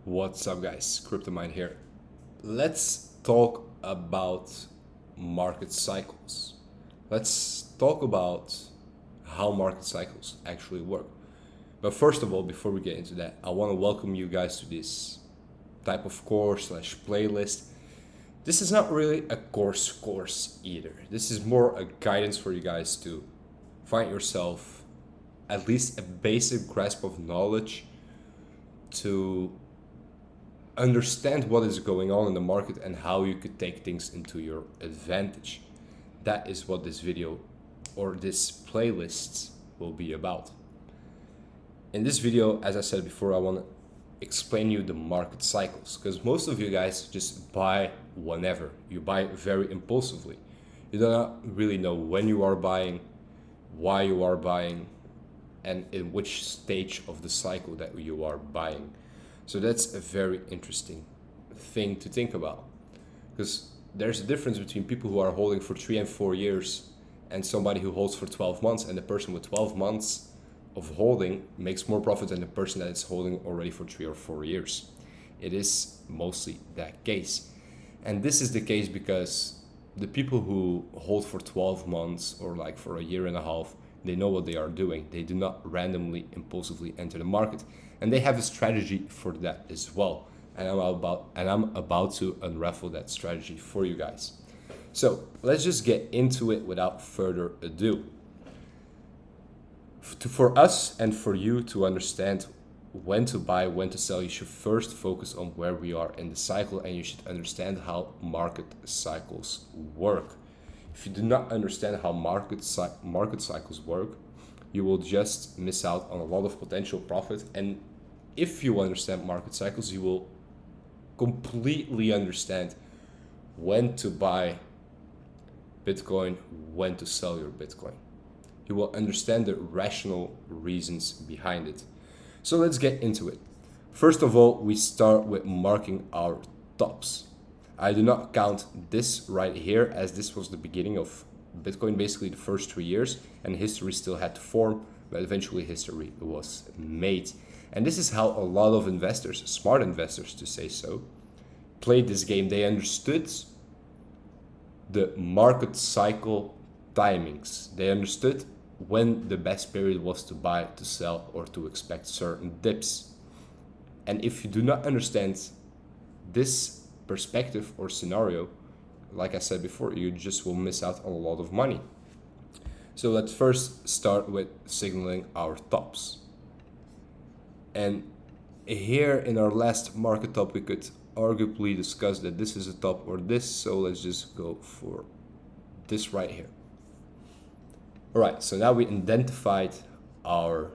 What's up, guys? Cryptomindd here. Let's talk about market cycles. Let's talk about how market cycles actually work. But first of all, before we get into that, I want to welcome you guys to this type of course slash playlist. This is not really a course either. This is more a guidance for you guys to find yourself at least a basic grasp of knowledge to understand what is going on in the market and how you could take things into your advantage. That is what this video or this playlist will be about. In this video, as I said before, I want to explain you the market cycles because most of you guys just buy whenever. You buy very impulsively. You do not really know when you are buying, why you are buying, and in which stage of the cycle that you are buying. So that's a very interesting thing to think about because there's a difference between people who are holding for 3 and 4 years and somebody who holds for 12 months, and the person with 12 months of holding makes more profit than the person that is holding already for 3 or 4 years. It is mostly that case. And this is the case because the people who hold for 12 months or like for a year and a half, they know what they are doing. They do not randomly, impulsively enter the market. And they have a strategy for that as well. And I'm about to unravel that strategy for you guys. So let's just get into it without further ado. For us and for you to understand when to buy, when to sell, you should first focus on where we are in the cycle, and you should understand how market cycles work. If you do not understand how market cycles work, you will just miss out on a lot of potential profit. And if you understand market cycles, you will completely understand when to buy Bitcoin, when to sell your Bitcoin. You will understand the rational reasons behind it. So let's get into it. First of all, we start with marking our tops. I do not count this right here as this was the beginning of Bitcoin, basically the first 3 years, and history still had to form, but eventually history was made. And this is how a lot of investors, smart investors to say so, played this game. They understood the market cycle timings. They understood when the best period was to buy, to sell, or to expect certain dips. And if you do not understand this perspective or scenario, like I said before, you just will miss out on a lot of money. So let's first start with signaling our tops. And here in our last market top, we could arguably discuss that this is a top or this. So let's just go for this right here. All right, so now we identified our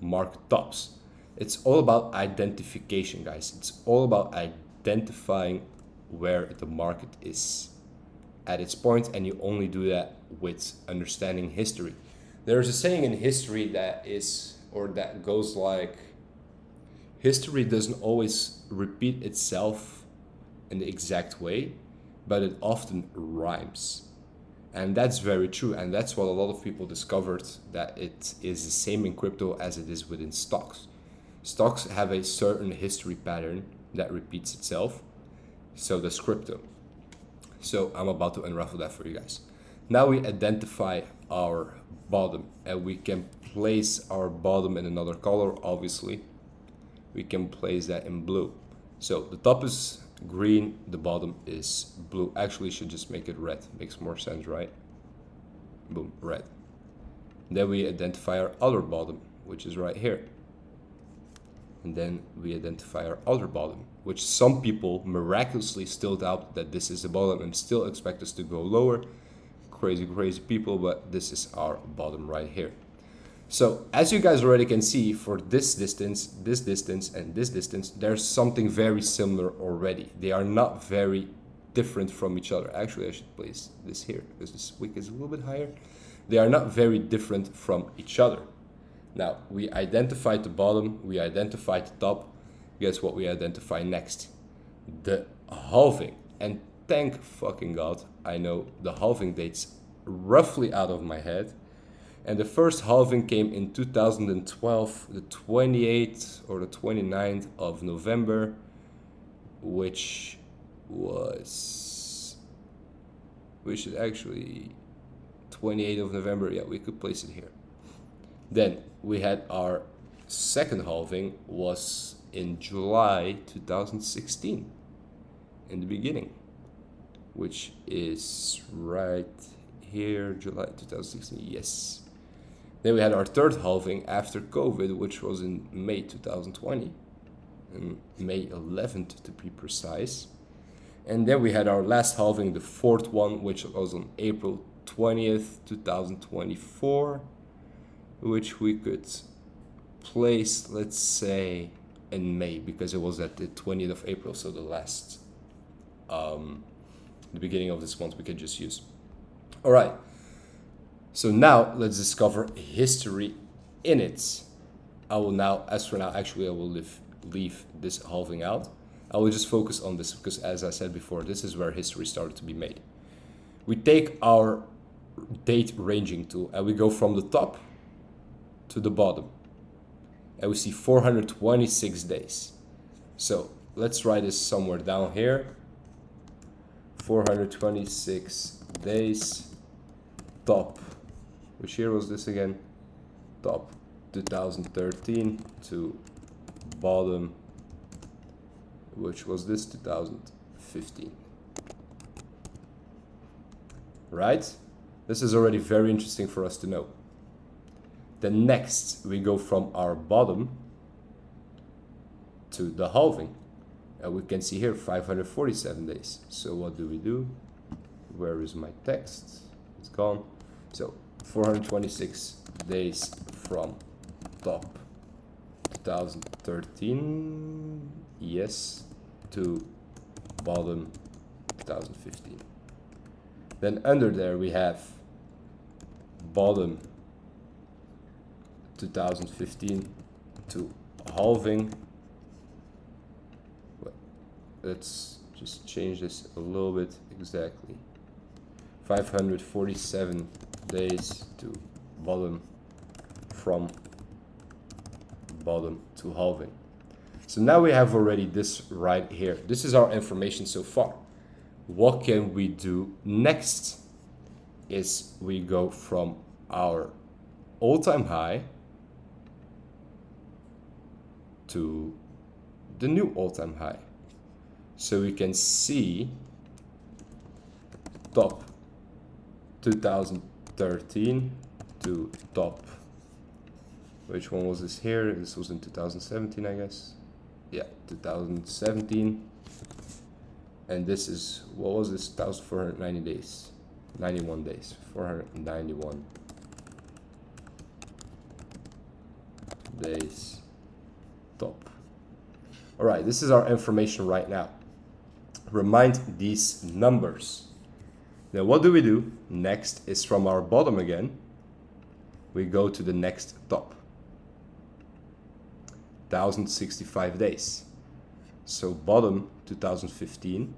market tops. It's all about identification, guys. It's all about identifying where the market is at its point, and you only do that with understanding history. There's a saying in history that goes like, history doesn't always repeat itself in the exact way, but it often rhymes. And that's very true, and that's what a lot of people discovered, that it is the same in crypto as it is within stocks. Stocks have a certain history pattern that repeats itself, so does crypto. So I'm about to unravel that for you guys. Now we identify our bottom, and we can place our bottom in another color, obviously. We can place that in blue. So the top is green, the bottom is blue. Actually, should just make it red. Makes more sense, right? Boom, red. Then we identify our other bottom, which is right here. And then we identify our other bottom, which some people miraculously still doubt that this is the bottom and still expect us to go lower. Crazy people, but this is our bottom right here. So as you guys already can see, for this distance, and this distance, there's something very similar already. They are not very different from each other. Actually, I should place this here because this wick is a little bit higher. They are not very different from each other. Now, we identified the bottom, we identified the top. Guess what we identify next? The halving. And thank fucking God, I know the halving dates roughly out of my head, And the first halving came in 2012, the 28th or the 29th of November, which was, we should actually, 28th of November, yeah, we could place it here. Then we had our second halving was in July 2016, in the beginning, which is right here, July 2016, yes. Then we had our third halving after COVID, which was in May 2020, and May 11th to be precise. And then we had our last halving, the fourth one, which was on April 20th, 2024, which we could place, let's say, in May, because it was at the 20th of April, so the last, the beginning of this month we could just use. All right. So now let's discover history in it. I will now, as for now, actually I will leave this halving out. I will just focus on this because, as I said before, this is where history started to be made. We take our date ranging tool and we go from the top to the bottom. And we see 426 days. So let's write this somewhere down here. 426 days, top. Which year was this again? Top 2013 to bottom, which was this 2015. Right? This is already very interesting for us to know. Then next we go from our bottom to the halving. And we can see here 547 days. So what do? Where is my text? It's gone. So 426 days from top 2013, yes, to bottom 2015. Then under there we have bottom 2015 to halving. Let's just change this a little bit. Exactly 547 days to bottom, from bottom to halving. So now we have already this right here. This is our information so far. What can we do next is we go from our all-time high to the new all-time high. So we can see top 2013 to top, which one was this here? This was in 2017, I guess. Yeah, 2017. And this is, what was this? 1,490 days. 91 days. 491 days top. All right, this is our information right now. Remind these numbers. Now what do? Next is from our bottom again. We go to the next top. 1,065 days. So bottom 2015.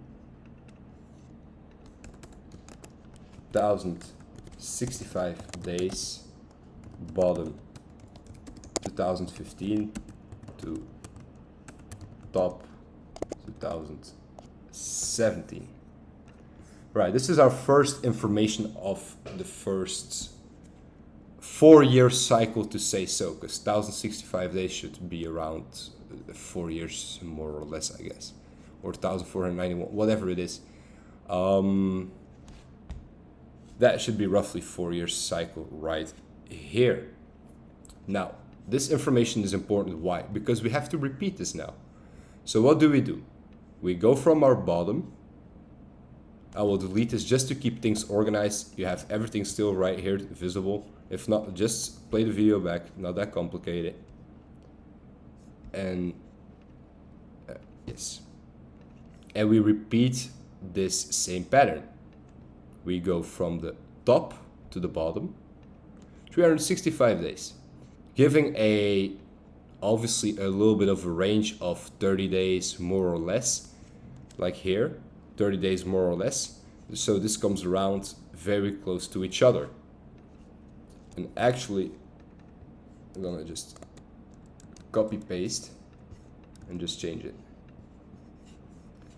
1,065 days. Bottom 2015 to top 2017. Right, this is our first information of the first 4-year cycle, to say so, because 1,065 days should be around 4 years, more or less, I guess, or 1,491, whatever it is. That should be roughly 4-year cycle right here. Now, this information is important. Why? Because we have to repeat this now. So what do? We go from our bottom. I will delete this just to keep things organized. You have everything still right here visible. If not, just play the video back. Not that complicated. And yes. And we repeat this same pattern. We go from the top to the bottom. 365 days. Giving obviously a little bit of a range of 30 days more or less. Like here. 30 days more or less. So this comes around very close to each other. And actually, I'm gonna just copy paste and just change it.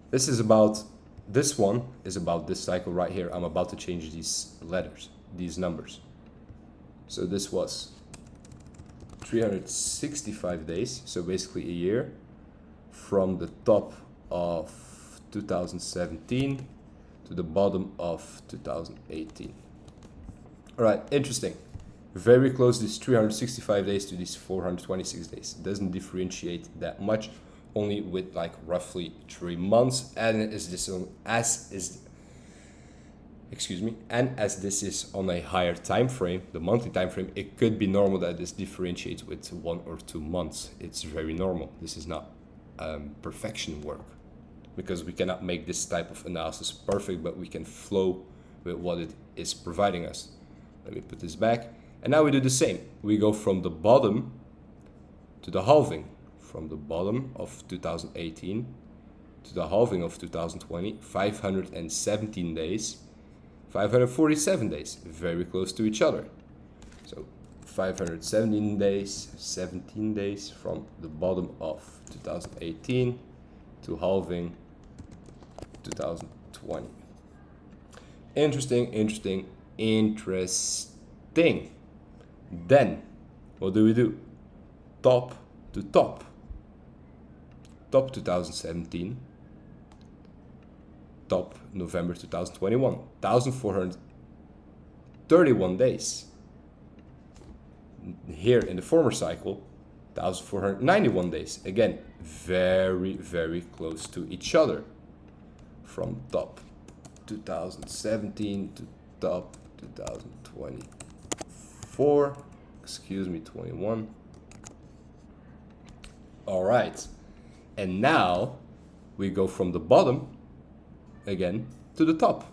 This one is about this cycle right here. I'm about to change these letters, these numbers. So this was 365 days, so basically a year, from the top of 2017 to the bottom of 2018. All right, interesting. Very close, these 365 days to these 426 days. It doesn't differentiate that much, only with like roughly 3 months. And as this is on a higher time frame, the monthly time frame, it could be normal that this differentiates with 1 or 2 months. It's very normal. This is not perfection work, because we cannot make this type of analysis perfect, but we can flow with what it is providing us. Let me put this back. And now we do the same. We go from the bottom to the halving. From the bottom of 2018 to the halving of 2020, 517 days, 547 days, very close to each other. So 517 days, 17 days from the bottom of 2018 to halving 2020. Interesting. Then, what do? Top to top. Top 2017. Top November 2021. 1,431 days. Here in the former cycle, 1,491 days. Again, very close to each other. From top 2017 to top 2024. 21. All right. And now we go from the bottom again to the top.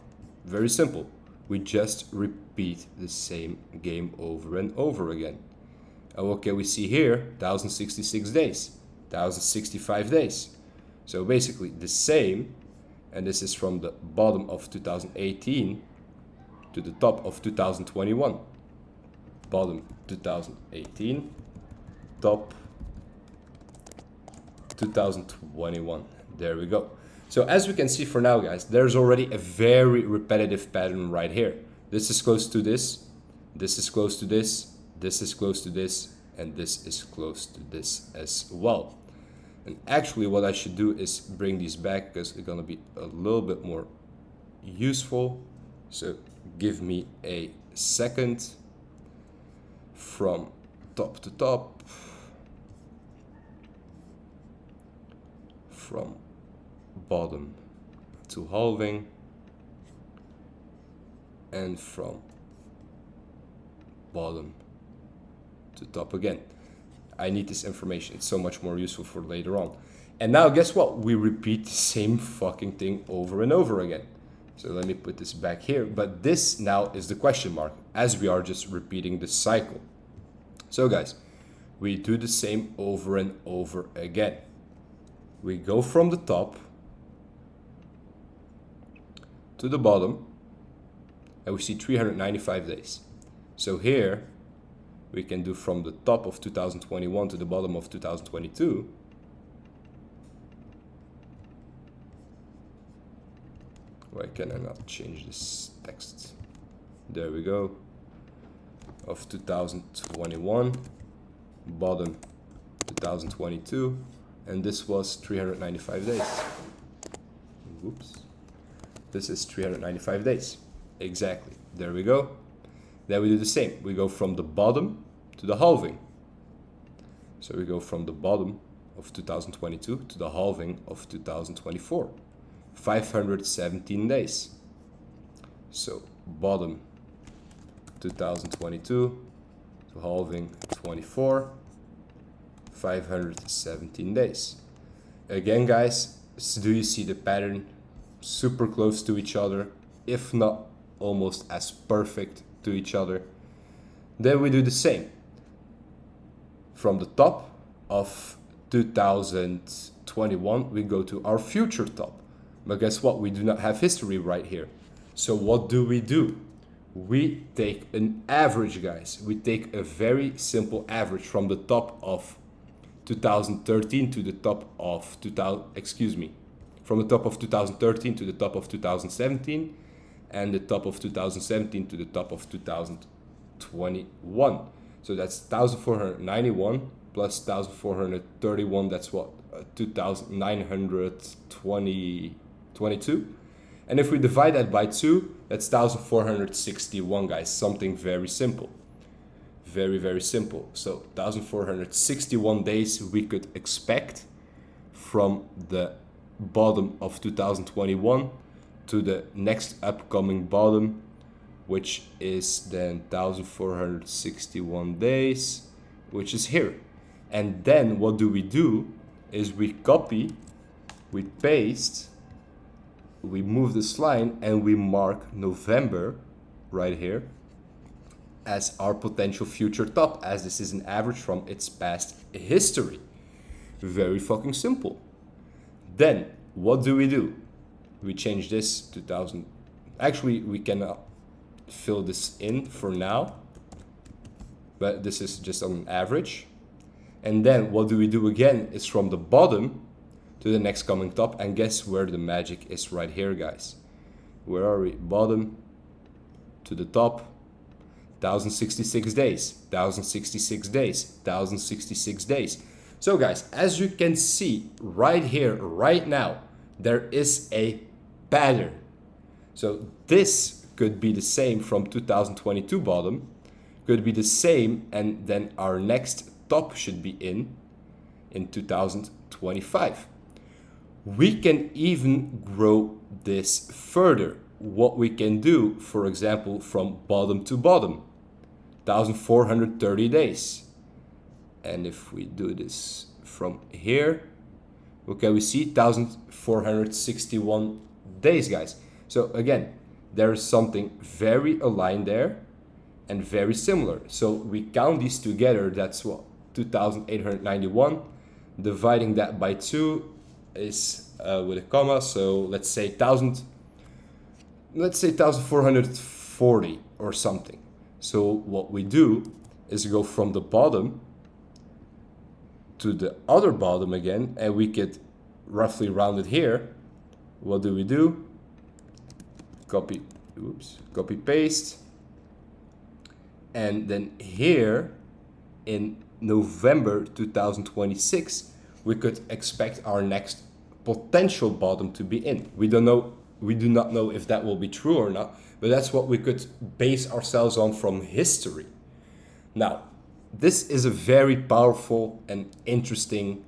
Very simple. We just repeat the same game over and over again. And what can we see here? 1,066 days, 1,065 days. So basically the same, and this is from the bottom of 2018 to the top of 2021. Bottom 2018, top 2021. There we go. So as we can see for now, guys, there's already a very repetitive pattern right here. This is close to this, this is close to this, this is close to this, and this is close to this as well. And actually what I should do is bring these back, because it's gonna be a little bit more useful. So give me a second. From top to top, from bottom to halving, and from bottom to top again. I need this information. It's so much more useful for later on. And now guess what? We repeat the same fucking thing over and over again. So let me put this back here. But this now is the question mark, as we are just repeating the cycle. So guys, we do the same over and over again. We go from the top to the bottom, and we see 395 days. So here we can do from the top of 2021 to the bottom of 2022. Why can I not change this text? There we go. Of 2021, bottom 2022, and this was 395 days. Whoops. This is 395 days. Exactly. There we go. Then we do the same. We go from the bottom to the halving. So we go from the bottom of 2022 to the halving of 2024. 517 days. So bottom 2022 to halving 24, 517 days. Again, guys, do you see the pattern? Super close to each other, if not almost as perfect to each other. Then we do the same. From the top of 2021, we go to our future top. But guess what? We do not have history right here. So what do? We take an average, guys. We take a very simple average from the top of 2013 to the top of 2000, excuse me, from the top of 2013 to the top of 2017, and the top of 2017 to the top of 2021. So that's 1491 plus 1431, that's what, 2922. And if we divide that by 2, that's 1461, guys. Something very simple. Very, very simple. So 1461 days we could expect from the bottom of 2021 to the next upcoming bottom, which is then 1461 days, which is here. And then what do is we copy, we paste, we move this line, and we mark November right here as our potential future top, as this is an average from its past history. Very fucking simple. Then what do? We change this to 1000. Actually, we can fill this in for now, but this is just on an average. And then what do again is from the bottom to the next coming top, and guess where the magic is? Right here, guys. Where are we? Bottom to the top, 1066 days, 1066 days, 1066 days. So guys, as you can see right here, right now, there is a pattern. So this could be the same from 2022 bottom, could be the same, and then our next top should be in 2025. We can even grow this further. What we can do, for example, from bottom to bottom, 1430 days. And if we do this from here, okay, we see 1461 days, guys. So again, there is something very aligned there and very similar. So we count these together, that's what, 2891. Dividing that by 2 is with a comma, so let's say 1440 or something. So what we do is go from the bottom to the other bottom again, and we could roughly round it here. What do? Copy paste, and then here in November 2026 we could expect our next potential bottom to be in. We do not know if that will be true or not, but that's what we could base ourselves on from history. Now, this is a very powerful and interesting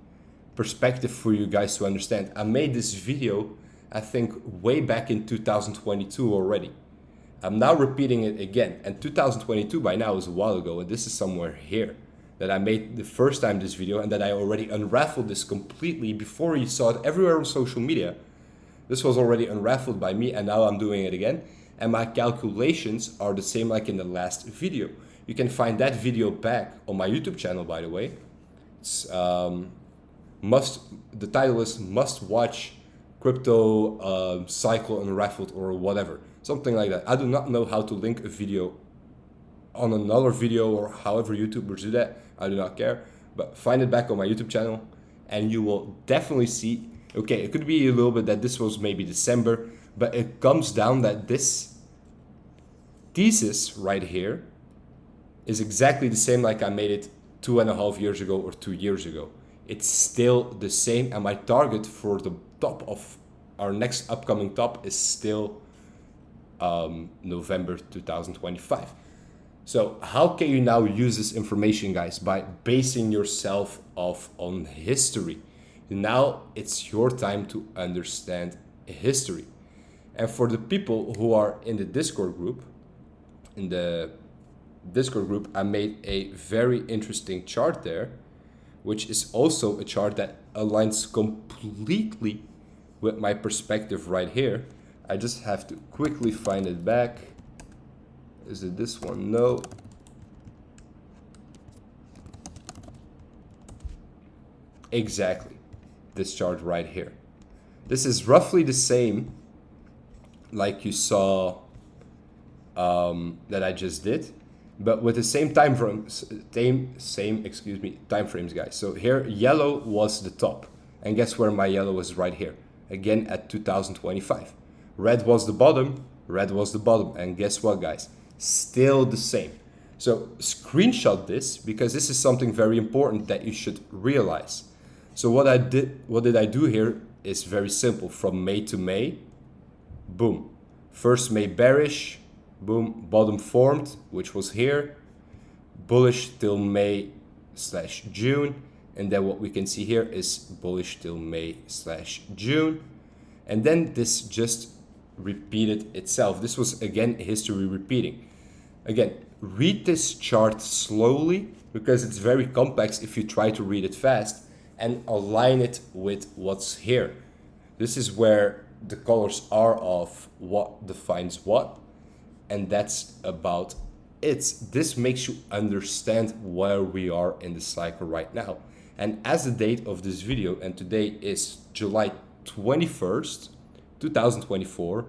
perspective for you guys to understand. I made this video, I think, way back in 2022 already. I'm now repeating it again, and 2022 by now is a while ago, and this is somewhere here that I made the first time this video, and that I already unraveled this completely before you saw it everywhere on social media. This was already unraveled by me, and now I'm doing it again. And my calculations are the same like in the last video. You can find that video back on my YouTube channel, by the way. It's, the title is Must Watch Crypto Cycle Unraveled or whatever. Something like that. I do not know how to link a video on another video or however YouTubers do that. I do not care. But find it back on my YouTube channel and you will definitely see. Okay, it could be a little bit that this was maybe December, but it comes down that this thesis right here is exactly the same like I made it 2.5 years ago or 2 years ago. It's still the same, and my target for the top of our next upcoming top is still November 2025. So how can you now use this information, guys? By basing yourself off on history. Now it's your time to understand history. And for the people who are in the Discord group, I made a very interesting chart there, which is also a chart that aligns completely with my perspective right here. I just have to quickly find it back. Is it this one? No. Exactly. This chart right here. This is roughly the same like you saw that I just did, but with the same time frame, time frames, guys. So here, yellow was the top, and guess where my yellow was? Right here, again at 2025. Red was the bottom, and guess what, guys? Still the same. So screenshot this, because this is something very important that you should realize. So what did I do here is very simple. From May to May, boom. First May bearish, boom, bottom formed, which was here, bullish till May/June, and then what we can see here is bullish till May/June, and then this just repeated itself. This was again history repeating. Again, read this chart slowly, because it's very complex if you try to read it fast, and align it with what's here. This is where the colors are of what defines what, and that's about it. This makes you understand where we are in the cycle right now. And as the date of this video, and today is July 21st, 2024,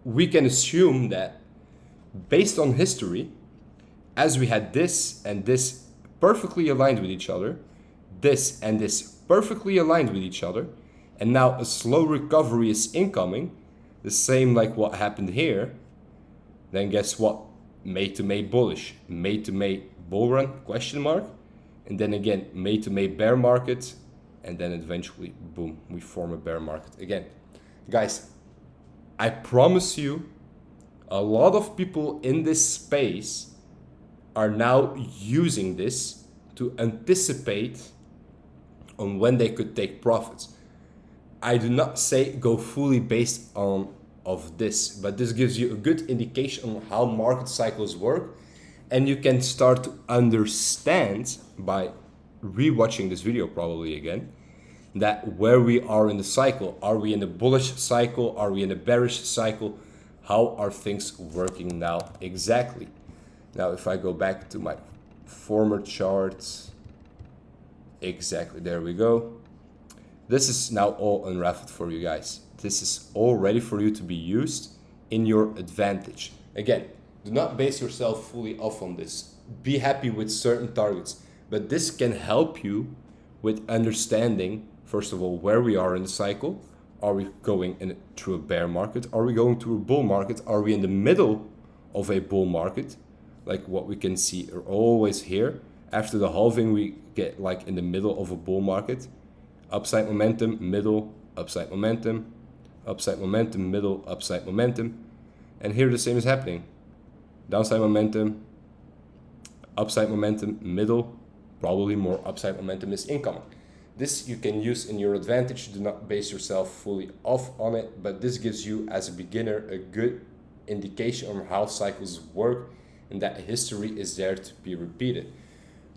we can assume that based on history, as we had this and this perfectly aligned with each other, this and this perfectly aligned with each other, and now a slow recovery is incoming, the same like what happened here, then guess what? May to May bullish, May to May bull run, question mark, and then again May to May bear market, and then eventually, boom, we form a bear market again. Guys, I promise you, a lot of people in this space are now using this to anticipate on when they could take profits. I do not say go fully based on of this, but this gives you a good indication on how market cycles work, and you can start to understand by rewatching this video probably again, that where we are in the cycle. Are we in a bullish cycle? Are we in a bearish cycle? How are things working now exactly? Now, if I go back to my former charts, exactly, there we go. This is now all unraveled for you guys. This is all ready for you to be used in your advantage. Again, do not base yourself fully off on this. Be happy with certain targets, but this can help you with understanding, first of all, where we are in the cycle. Are we going through a bear market? Are we going through a bull market? Are we in the middle of a bull market? Like what we can see are always here. After the halving, we get like in the middle of a bull market. Upside momentum, middle, upside momentum, middle, upside momentum. And here the same is happening. Downside momentum, upside momentum, middle, probably more upside momentum is incoming. This you can use in your advantage. Do not base yourself fully off on it, but this gives you as a beginner a good indication on how cycles work, and that history is there to be repeated.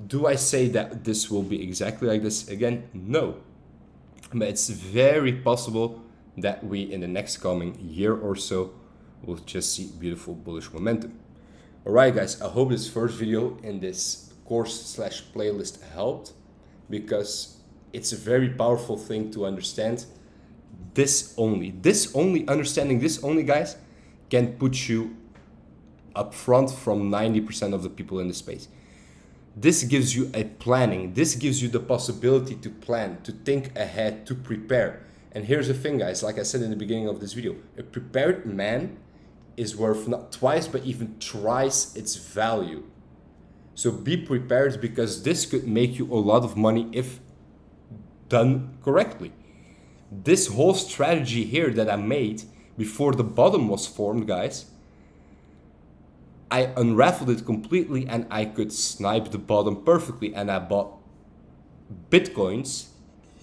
Do I say that this will be exactly like this again? No. But it's very possible that we in the next coming year or so will just see beautiful bullish momentum. Alright guys, I hope this first video in this course/playlist helped, because it's a very powerful thing to understand. Understanding this only, guys, can put you up front from 90% of the people in the space. This gives you a planning. This gives you the possibility to plan, to think ahead, to prepare. And here's the thing, guys, like I said in the beginning of this video, a prepared man is worth not twice, but even thrice its value. So be prepared, because this could make you a lot of money if done correctly. This whole strategy here that I made before the bottom was formed, guys, I unraveled it completely and I could snipe the bottom perfectly, and I bought Bitcoins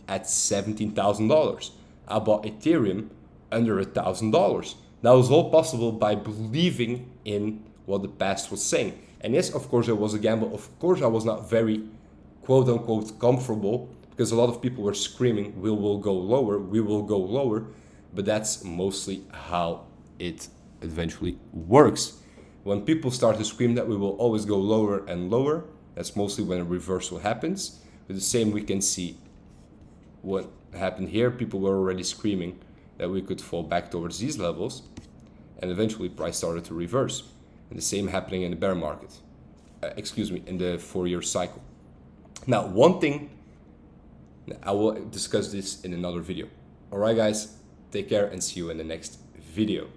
at $17,000. I bought Ethereum under $1,000. That was all possible by believing in what the past was saying. And yes, of course, it was a gamble. Of course, I was not very quote unquote comfortable, because a lot of people were screaming, we will go lower, we will go lower. But that's mostly how it eventually works. When people start to scream that we will always go lower and lower, that's mostly when a reversal happens. But the same we can see what happened here. People were already screaming that we could fall back towards these levels. and eventually price started to reverse. And the same happening in the bear market. In the 4-year cycle. Now, one thing, I will discuss this in another video. Alright guys, take care and see you in the next video.